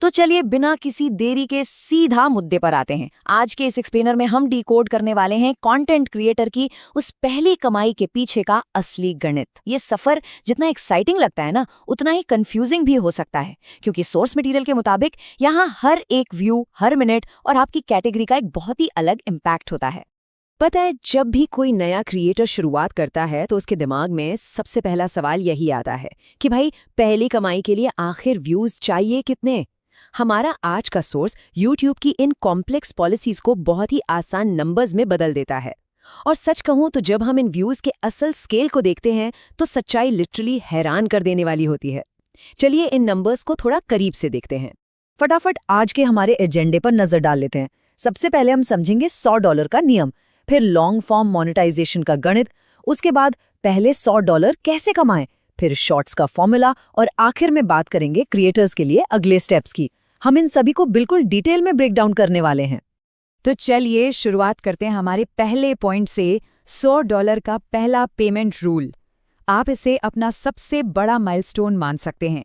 तो चलिए बिना किसी देरी के सीधा मुद्दे पर आते हैं। आज के इस एक्सप्लेनर में हम डिकोड करने वाले हैं कंटेंट क्रिएटर की उस पहली कमाई के पीछे का असली गणित। ये सफर जितना एक्साइटिंग लगता है ना, उतना ही कंफ्यूजिंग भी हो सकता है, क्योंकि सोर्स मटेरियल के मुताबिक यहाँ हर एक व्यू, हर मिनट और आपकी कैटेगरी का एक बहुत ही अलग इम्पैक्ट होता है। पता है, जब भी कोई नया क्रिएटर शुरुआत करता है तो उसके दिमाग में सबसे पहला सवाल यही आता है कि भाई, पहली कमाई के लिए आखिर व्यूज चाहिए कितने। हमारा आज का सोर्स YouTube की इन कॉम्प्लेक्स पॉलिसीज को बहुत ही आसान नंबर्स में बदल देता है। और सच कहूं तो जब हम इन व्यूज के असल स्केल को देखते हैं तो सच्चाई लिटरली हैरान कर देने वाली होती है। चलिए इन नंबर्स को थोड़ा करीब से देखते हैं। फटाफट आज के हमारे एजेंडे पर नजर डाल लेते हैं। सबसे पहले हम समझेंगे $100 का नियम, फिर लॉन्ग फॉर्म मोनेटाइजेशन का गणित, उसके बाद पहले $100 कैसे कमाएं, फिर शॉर्ट्स का फॉर्मूला और आखिर में बात करेंगे क्रिएटर्स के लिए अगले स्टेप्स की। हम इन सभी को बिल्कुल डिटेल में ब्रेक डाउन करने वाले हैं। तो चलिए शुरुआत करते हैं हमारे पहले पॉइंट से, $100 का पहला पेमेंट रूल। आप इसे अपना सबसे बड़ा माइलस्टोन मान सकते हैं।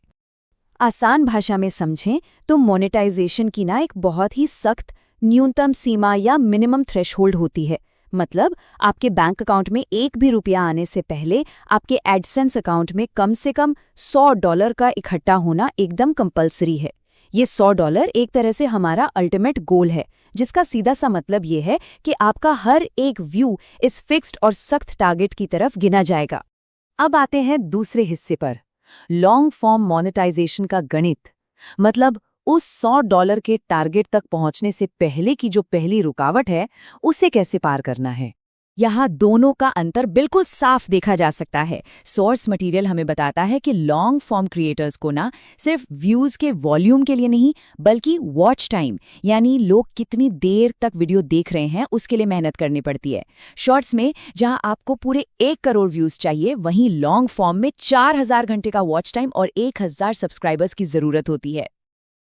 आसान भाषा में समझें तो मोनेटाइजेशन की ना एक बहुत ही सख्त न्यूनतम सीमा या मिनिमम थ्रेशहोल्ड होती है। मतलब आपके बैंक अकाउंट में एक भी रुपया आने से पहले आपके एडसेंस अकाउंट में कम से कम $100 का इकट्ठा होना एकदम कंपलसरी है। ये $100 एक तरह से हमारा अल्टीमेट गोल है, जिसका सीधा सा मतलब ये है कि आपका हर एक व्यू इस फिक्स्ड और सख्त टारगेट की तरफ गिना जाएगा। अब आते हैं दूसरे हिस्से पर, लॉन्ग फॉर्म मोनेटाइजेशन का गणित। मतलब उस $100 के टारगेट तक पहुंचने से पहले की जो पहली रुकावट है, उसे कैसे पार करना है। यहाँ दोनों का अंतर बिल्कुल साफ देखा जा सकता है। सोर्स मटेरियल हमें बताता है कि लॉन्ग फॉर्म क्रिएटर्स को ना सिर्फ व्यूज के वॉल्यूम के लिए नहीं, बल्कि वॉच टाइम, यानी लोग कितनी देर तक वीडियो देख रहे हैं, उसके लिए मेहनत करनी पड़ती है। शॉर्ट्स में जहाँ आपको पूरे 1 करोड़ व्यूज चाहिए, वहीं लॉन्ग फॉर्म में 4000 घंटे का वॉच टाइम और 1000 सब्सक्राइबर्स की जरूरत होती है।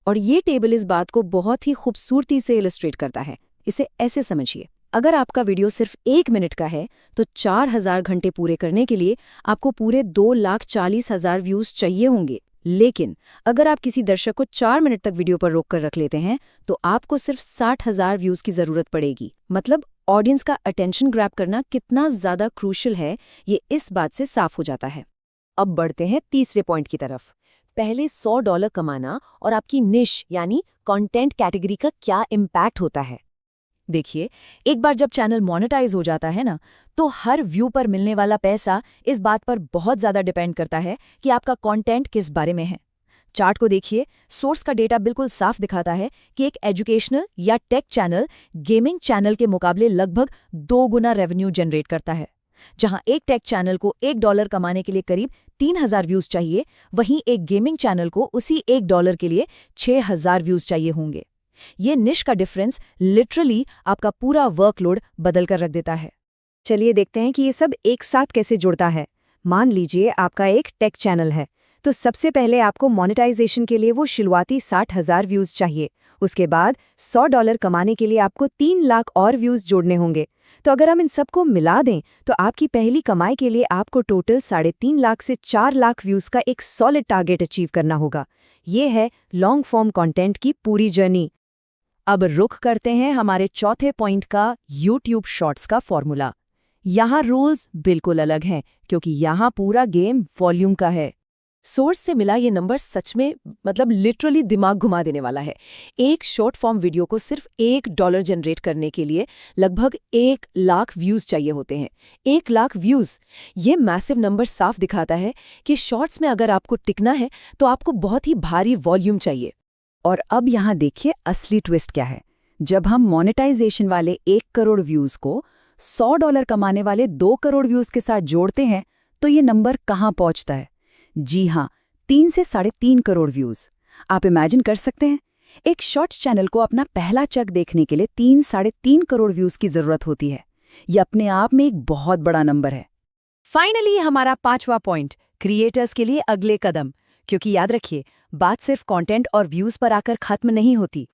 और ये टेबल इस बात को बहुत ही खूबसूरती से इलस्ट्रेट करता है। इसे ऐसे समझिए, अगर आपका वीडियो सिर्फ 1 मिनट का है तो 4000 घंटे पूरे करने के लिए आपको पूरे 2,40,000 व्यूज चाहिए होंगे। लेकिन अगर आप किसी दर्शक को 4 मिनट तक वीडियो पर रोक कर रख लेते हैं तो आपको सिर्फ 60,000 व्यूज की जरूरत पड़ेगी। मतलब ऑडियंस का अटेंशन ग्रैब करना कितना ज्यादा क्रूशियल है, ये इस बात से साफ हो जाता है। अब बढ़ते हैं तीसरे पॉइंट की तरफ। पहले $100 कमाना और आपकी निश यानी कंटेंट कैटेगरी का क्या इम्पैक्ट होता है। देखिए, एक बार जब चैनल मोनेटाइज हो जाता है ना, तो हर व्यू पर मिलने वाला पैसा इस बात पर बहुत ज़्यादा डिपेंड करता है कि आपका कंटेंट किस बारे में है। चार्ट को देखिए, सोर्स का डेटा बिल्कुल साफ दिखाता है कि एक एजुकेशनल या टेक चैनल गेमिंग चैनल के मुकाबले लगभग 2 गुना रेवेन्यू जनरेट करता है। जहां एक टेक चैनल को $1 कमाने के लिए करीब 3000 व्यूज चाहिए, वहीं एक गेमिंग चैनल को उसी $1 के लिए 6000 व्यूज चाहिए होंगे। ये निश का डिफरेंस लिटरली आपका पूरा वर्कलोड बदल कर रख देता है। चलिए देखते हैं कि ये सब एक साथ कैसे जुड़ता है। मान लीजिए आपका एक टेक चैनल है, तो सबसे पहले आपको मोनेटाइजेशन के लिए वो शुरुआती 60,000 व्यूज चाहिए। उसके बाद $100 कमाने के लिए आपको 3 लाख और व्यूज जोड़ने होंगे। तो अगर हम इन सबको मिला दें तो आपकी पहली कमाई के लिए आपको टोटल 3.5 लाख से 4 लाख व्यूज का एक सॉलिड टारगेट अचीव करना होगा। ये है लॉन्ग फॉर्म कंटेंट की पूरी जर्नी। अब रुख करते हैं हमारे चौथे पॉइंट का, YouTube शॉर्ट्स का फॉर्मूला। यहाँ रूल्स बिल्कुल अलग हैं, क्योंकि यहाँ पूरा गेम वॉल्यूम का है। सोर्स से मिला ये नंबर सच में लिटरली दिमाग घुमा देने वाला है। एक शॉर्ट फॉर्म वीडियो को सिर्फ $1 जनरेट करने के लिए लगभग 1 लाख व्यूज चाहिए होते हैं। 1 लाख व्यूज, ये मैसिव नंबर साफ दिखाता है कि शॉर्ट्स में अगर आपको टिकना है तो आपको बहुत ही भारी वॉल्यूम चाहिए। और अब यहाँ देखिए असली ट्विस्ट क्या है। जब हम मोनेटाइजेशन वाले 1 करोड़ व्यूज को $100 कमाने वाले 2 करोड़ व्यूज के साथ जोड़ते हैं तो ये नंबर कहाँ पहुँचता है। जी हाँ, 3 से 3.5 करोड़ व्यूज। आप इमेजिन कर सकते हैं, एक शॉर्ट्स चैनल को अपना पहला चक देखने के लिए 3-3.5 करोड़ व्यूज की जरूरत होती है। ये अपने आप में एक बहुत बड़ा नंबर है। फाइनली हमारा 5वां पॉइंट, क्रिएटर्स के लिए अगले कदम। क्योंकि याद रखिए, बात सिर्फ कंटेंट और व्यूज पर आकर खत्म नहीं होती।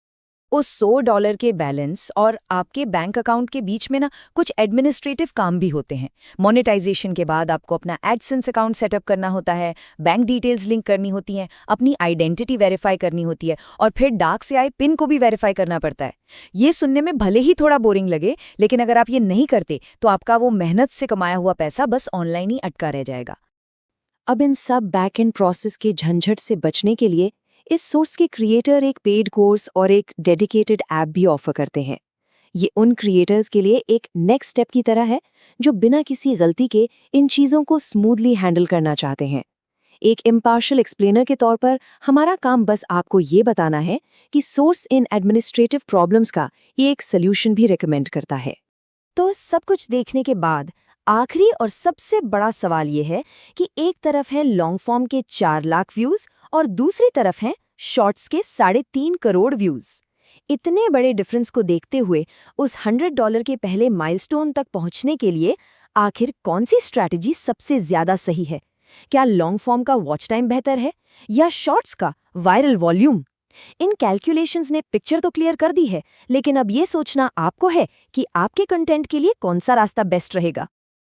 उस $100 के बैलेंस और आपके बैंक अकाउंट के बीच में ना कुछ एडमिनिस्ट्रेटिव काम भी होते हैं। मोनेटाइजेशन के बाद आपको अपना एडसेंस अकाउंट सेटअप करना होता है, बैंक डिटेल्स लिंक करनी होती हैं, अपनी आइडेंटिटी वेरीफाई करनी होती है और फिर डाक से आए पिन को भी वेरीफाई करना पड़ता है। ये सुनने में भले ही थोड़ा बोरिंग लगे, लेकिन अगर आप ये नहीं करते तो आपका वो मेहनत से कमाया हुआ पैसा बस ऑनलाइन ही अटका रह जाएगा। अब इन सब बैक एंड प्रोसेस के झंझट से बचने के लिए इस सोर्स के क्रिएटर एक पेड कोर्स और एक डेडिकेटेड ऐप भी ऑफर करते हैं। ये उन क्रिएटर्स के लिए एक नेक्स्ट स्टेप की तरह है जो बिना किसी गलती के इन चीज़ों को स्मूथली हैंडल करना चाहते हैं। एक इम्पार्शियल एक्सप्लेनर के तौर पर हमारा काम बस आपको ये बताना है कि सोर्स इन एडमिनिस्ट्रेटिव प्रॉब्लम्स का ये एक सल्यूशन भी रिकमेंड करता है। तो सब कुछ देखने के बाद आखिरी और सबसे बड़ा सवाल ये है कि एक तरफ है लॉन्ग फॉर्म के 4 लाख व्यूज और दूसरी तरफ है शॉर्ट्स के 3.5 करोड़ व्यूज। इतने बड़े डिफरेंस को देखते हुए उस $100 के पहले माइलस्टोन तक पहुंचने के लिए आखिर कौन सी स्ट्रैटेजी सबसे ज्यादा सही है? क्या लॉन्ग फॉर्म का वॉच टाइम बेहतर है या शॉर्ट्स का वायरल वॉल्यूम? इन कैलकुलेशंस ने पिक्चर तो क्लियर कर दी है, लेकिन अब ये सोचना आपको है कि आपके कंटेंट के लिए कौन सा रास्ता बेस्ट रहेगा।